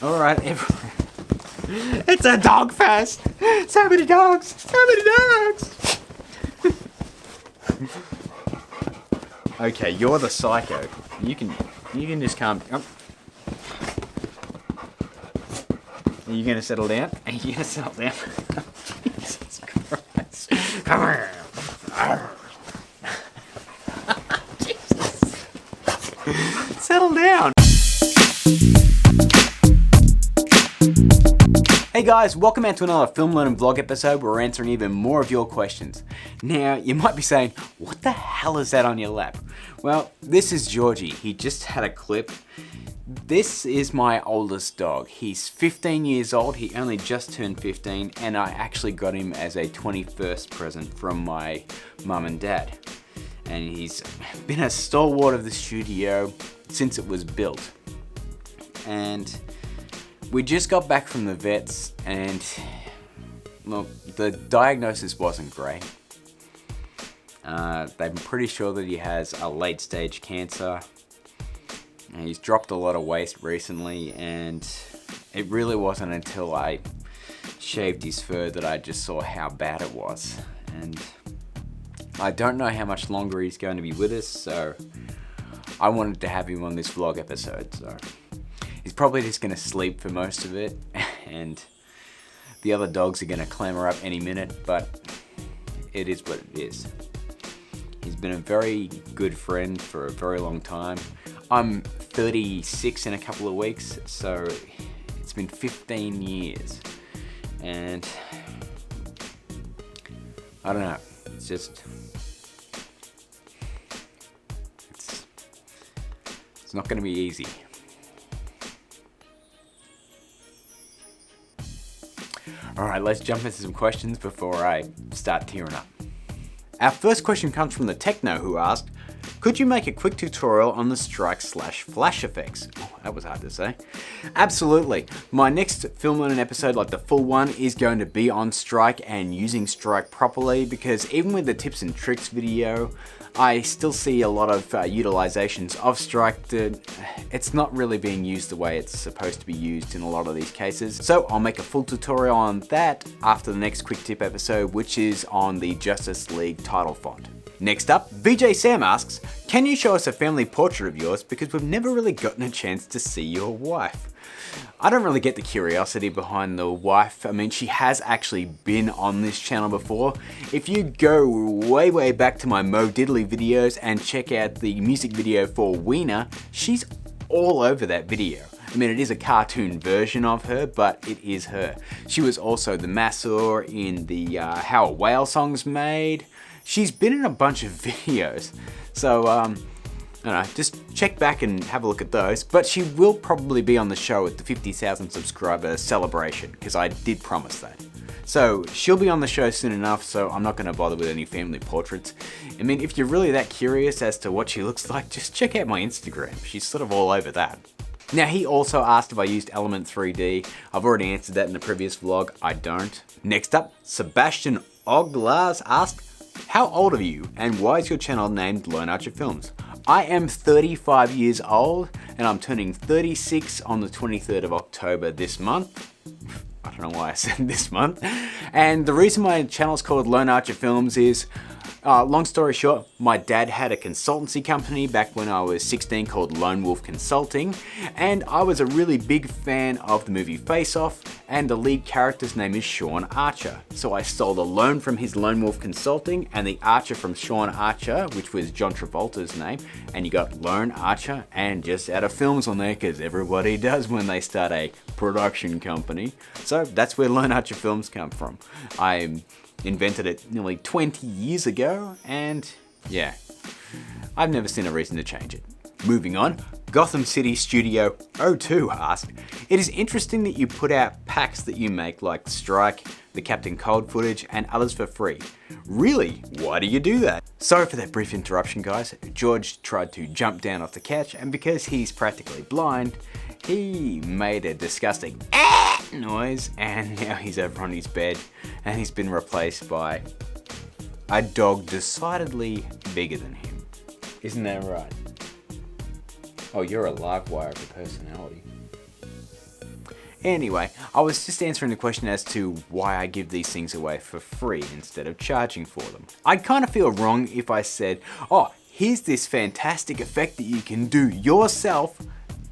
Alright, it's a dog fest! So many dogs! So many dogs! Okay, you're the psycho. You can just calm down. Are you gonna settle down? Are you gonna settle down? Jesus Christ. Come here. Jesus. Settle down. Hey guys, welcome out to another Film Learnin Vlog episode where we're answering even more of your questions. Now, you might be saying, what the hell is that on your lap? Well, this is Georgie. He just had a clip. This is my oldest dog. He's 15 years old. He only just turned 15 and I actually got him as a 21st present from my mum and dad. And he's been a stalwart of the studio since it was built. And we just got back from the vets and, well, the diagnosis wasn't great. They're pretty sure that he has a late stage cancer. He's dropped a lot of weight recently and it really wasn't until I shaved his fur that I just saw how bad it was. And I don't know how much longer he's going to be with us, so I wanted to have him on this vlog episode. So he's probably just going to sleep for most of it and the other dogs are going to clamor up any minute, but it is what it is. He's been a very good friend for a very long time. I'm 36 in a couple of weeks, so it's been 15 years. And I don't know, it's just, it's not going to be easy. Alright, let's jump into some questions before I start tearing up. Our first question comes from the Techno, who asked, could you make a quick tutorial on the strike/flash effects? Oh, that was hard to say. Absolutely. My next Film Learnin episode, like the full one, is going to be on strike and using strike properly, because even with the tips and tricks video, I still see a lot of utilizations of strike that it's not really being used the way it's supposed to be used in a lot of these cases. So I'll make a full tutorial on that after the next quick tip episode, which is on the Justice League title font. Next up, VJ Sam asks, can you show us a family portrait of yours because we've never really gotten a chance to see your wife? I don't really get the curiosity behind the wife. I mean, she has actually been on this channel before. If you go way back to my Mo Diddley videos and check out the music video for Wiener, she's all over that video. I mean, it is a cartoon version of her, but it is her. She was also the masseur in the How a Whale Song's Made. She's been in a bunch of videos, so I don't know, just check back and have a look at those. But she will probably be on the show at the 50,000 subscriber celebration, because I did promise that. So she'll be on the show soon enough, so I'm not going to bother with any family portraits. I mean, if you're really that curious as to what she looks like, just check out my Instagram. She's sort of all over that. Now, he also asked if I used Element 3D. I've already answered that in the previous vlog. I don't. Next up, Sebastian Oglars asked, how old are you and why is your channel named Lone Archer Films? I am 35 years old and I'm turning 36 on the 23rd of October this month. I don't know why I said this month. And the reason my channel is called Lone Archer Films is, long story short, my dad had a consultancy company back when I was 16 called Lone Wolf Consulting, and I was a really big fan of the movie Face Off, and the lead character's name is Sean Archer. So I stole the Lone from his Lone Wolf Consulting and the Archer from Sean Archer, which was John Travolta's name, and you got Lone Archer and just add a films on there because everybody does when they start a production company. So that's where Lone Archer Films come from. I invented it nearly 20 years ago, and yeah, I've never seen a reason to change it. Moving on, Gotham City Studio 02 asked, it is interesting that you put out packs that you make like Strike, the Captain Cold footage, and others for free. Really? Why do you do that? Sorry for that brief interruption, guys. George tried to jump down off the couch, and because he's practically blind, he made a disgusting noise, and now he's over on his bed, and he's been replaced by a dog decidedly bigger than him. Isn't that right? Oh, you're a live wire of a personality. Anyway, I was just answering the question as to why I give these things away for free instead of charging for them. I'd kind of feel wrong if I said, oh, here's this fantastic effect that you can do yourself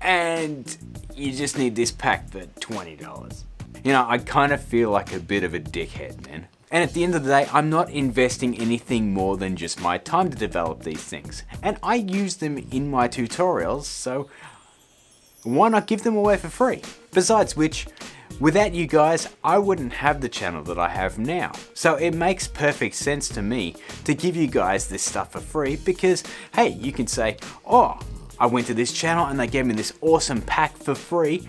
and you just need this pack for $20. You know, I kind of feel like a bit of a dickhead, man. And at the end of the day, I'm not investing anything more than just my time to develop these things. And I use them in my tutorials, so why not give them away for free? Besides which, without you guys, I wouldn't have the channel that I have now. So it makes perfect sense to me to give you guys this stuff for free because, hey, you can say, oh, I went to this channel and they gave me this awesome pack for free.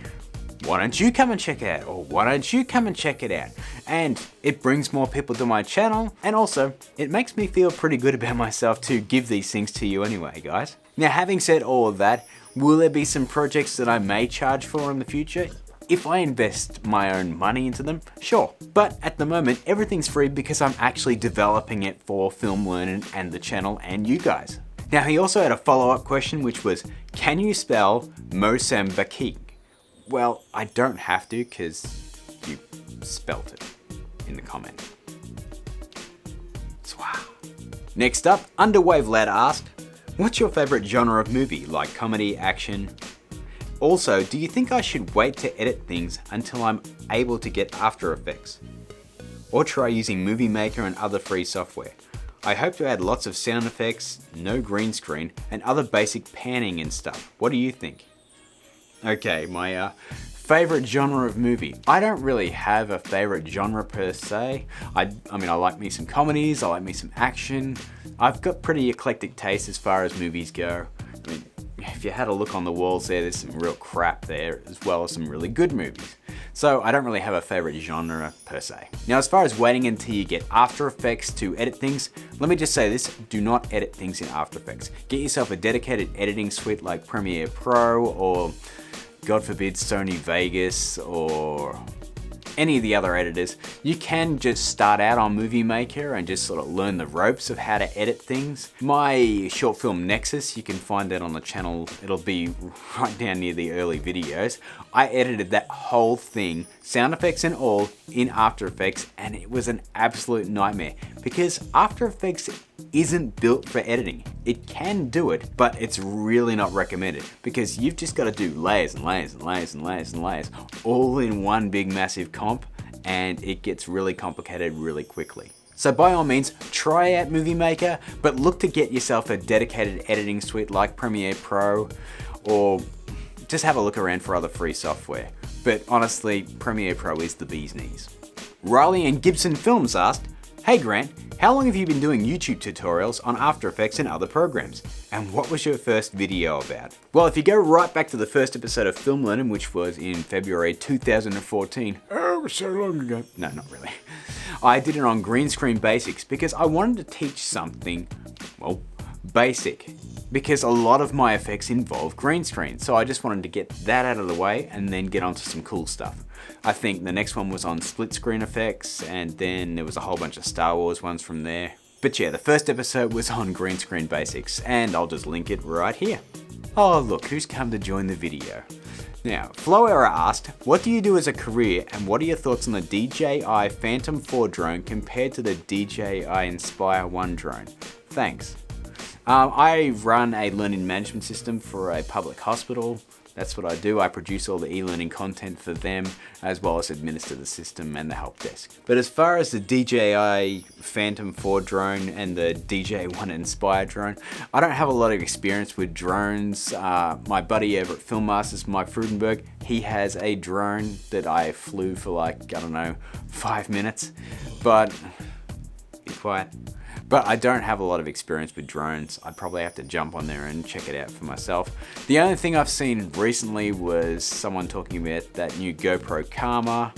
Why don't you come and check it out? Or why don't you come and check it out? And it brings more people to my channel. And also, it makes me feel pretty good about myself to give these things to you anyway, guys. Now, having said all of that, will there be some projects that I may charge for in the future? If I invest my own money into them, sure. But at the moment, everything's free because I'm actually developing it for Film Learnin and the channel and you guys. Now, he also had a follow-up question, which was, can you spell Mozambique? Well, I don't have to because you spelt it in the comment. Swah. Next up, Underwave Lad asked, what's your favorite genre of movie, like comedy, action? Also, do you think I should wait to edit things until I'm able to get After Effects? Or try using Movie Maker and other free software? I hope to add lots of sound effects, no green screen, and other basic panning and stuff. What do you think? Okay, my favorite genre of movie. I don't really have a favorite genre per se. I mean, I like me some comedies, I like me some action. I've got pretty eclectic taste as far as movies go. I mean, if you had a look on the walls there's some real crap there, as well as some really good movies. So I don't really have a favorite genre per se. Now, as far as waiting until you get After Effects to edit things, let me just say this, do not edit things in After Effects. Get yourself a dedicated editing suite like Premiere Pro or, God forbid, Sony Vegas or any of the other editors. You can just start out on Movie Maker and just sort of learn the ropes of how to edit things. My short film Nexus, you can find that on the channel. It'll be right down near the early videos. I edited that whole thing, sound effects and all, in After Effects, and it was an absolute nightmare because After Effects isn't built for editing. It can do it, but it's really not recommended because you've just got to do layers and layers and layers and layers and layers all in one big massive comp, and it gets really complicated really quickly. So by all means, try out Movie Maker, but look to get yourself a dedicated editing suite like Premiere Pro, or just have a look around for other free software. But honestly, Premiere Pro is the bee's knees. Riley and Gibson Films asked, hey Grant, how long have you been doing YouTube tutorials on After Effects and other programs? And what was your first video about? Well, if you go right back to the first episode of Film Learnin, which was in February 2014, oh, it was so long ago. No, not really. I did it on green screen basics because I wanted to teach something, well, basic. Because a lot of my effects involve green screen, so I just wanted to get that out of the way and then get onto some cool stuff. I think the next one was on split screen effects, and then there was a whole bunch of Star Wars ones from there. But yeah, the first episode was on green screen basics, and I'll just link it right here. Oh look, who's come to join the video. Now, Floera asked, what do you do as a career and what are your thoughts on the DJI Phantom 4 drone compared to the DJI Inspire 1 drone? Thanks. I run a learning management system for a public hospital. That's what I do. I produce all the e-learning content for them, as well as administer the system and the help desk. But as far as the DJI Phantom 4 drone and the DJI Inspire drone, I don't have a lot of experience with drones. My buddy over at Film Masters, Mike Frudenberg, he has a drone that I flew for like, I don't know, 5 minutes. But, be quiet. But I don't have a lot of experience with drones. I'd probably have to jump on there and check it out for myself. The only thing I've seen recently was someone talking about that new GoPro Karma,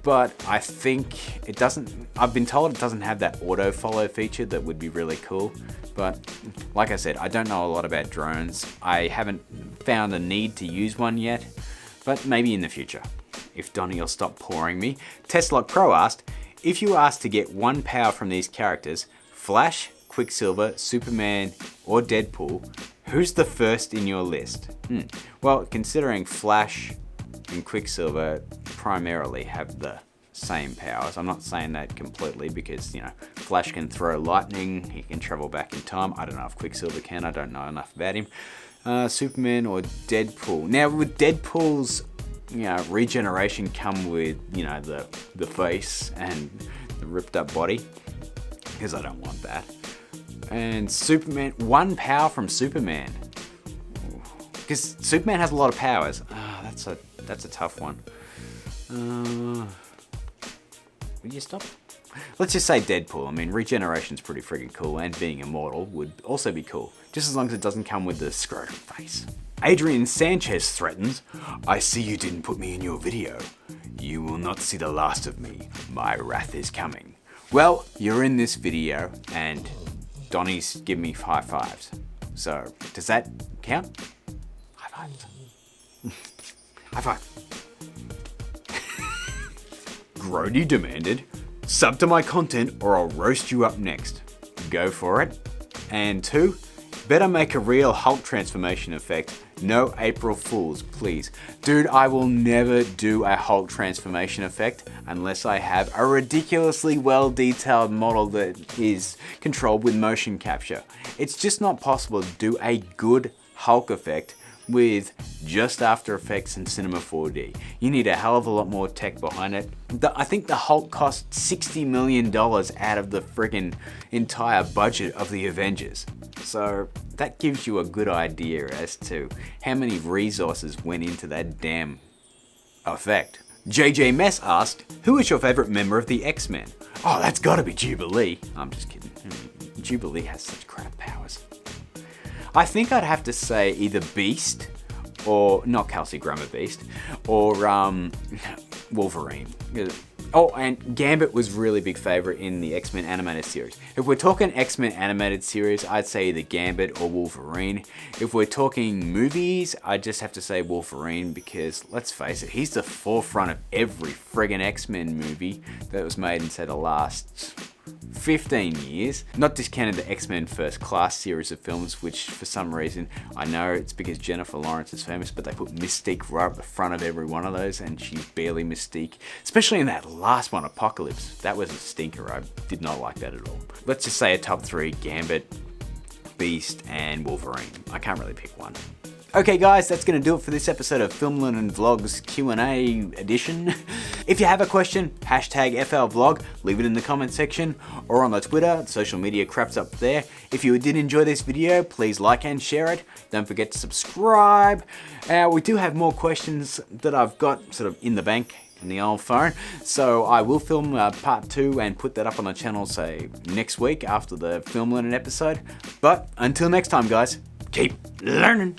but I think it doesn't, I've been told it doesn't have that auto follow feature that would be really cool. But like I said, I don't know a lot about drones. I haven't found a need to use one yet, but maybe in the future. If Donnie will stop pouring me. Tesla Pro asked, if you were asked to get one power from these characters, Flash, Quicksilver, Superman, or Deadpool, who's the first in your list? Well, considering Flash and Quicksilver primarily have the same powers. I'm not saying that completely because, you know, Flash can throw lightning, he can travel back in time. I don't know if Quicksilver can, I don't know enough about him. Superman or Deadpool. Now with Deadpool's, you know, regeneration come with, you know, the face and the ripped up body, because I don't want that. And Superman, one power from Superman, because Superman has a lot of powers. That's a tough one. Would you stop? Let's just say Deadpool. I mean, regeneration's pretty freaking cool, and being immortal would also be cool, just as long as it doesn't come with the scrotum face. Adrian Sanchez threatens, "I see you didn't put me in your video. You will not see the last of me. My wrath is coming." Well, you're in this video, and Donnie's giving me high fives. So, does that count? High fives. High five. Grody demanded, "Sub to my content or I'll roast you up next." Go for it. And 2, better make a real Hulk transformation effect. No April Fools, please. Dude, I will never do a Hulk transformation effect unless I have a ridiculously well detailed model that is controlled with motion capture. It's just not possible to do a good Hulk effect with just After Effects and Cinema 4D. You need a hell of a lot more tech behind it. I think the Hulk cost $60 million out of the friggin' entire budget of the Avengers. So that gives you a good idea as to how many resources went into that damn effect. JJ Mess asked, "Who is your favorite member of the X-Men?" Oh, that's gotta be Jubilee. I'm just kidding. Jubilee has such crap powers. I think I'd have to say either Beast, or not Kelsey Grammer Beast, or Wolverine. Oh, and Gambit was really big favorite in the X-Men animated series. If we're talking X-Men animated series, I'd say either Gambit or Wolverine. If we're talking movies, I just have to say Wolverine because, let's face it, he's the forefront of every friggin' X-Men movie that was made in, say, the last 15 years. Not discounting the X-Men First Class series of films, which for some reason, I know it's because Jennifer Lawrence is famous, but they put Mystique right at the front of every one of those, and she's barely Mystique. Especially in that last one, Apocalypse. That was a stinker. I did not like that at all. Let's just say a top 3, Gambit, Beast, and Wolverine. I can't really pick one. Okay guys, that's going to do it for this episode of Film Learnin Vlogs Q&A edition. If you have a question, hashtag FLVlog, leave it in the comment section or on the Twitter, social media crap's up there. If you did enjoy this video, please like and share it. Don't forget to subscribe. We do have more questions that I've got sort of in the bank in the old phone, so I will film part 2 and put that up on the channel, say next week after the Film Learnin episode. But until next time guys, keep learning.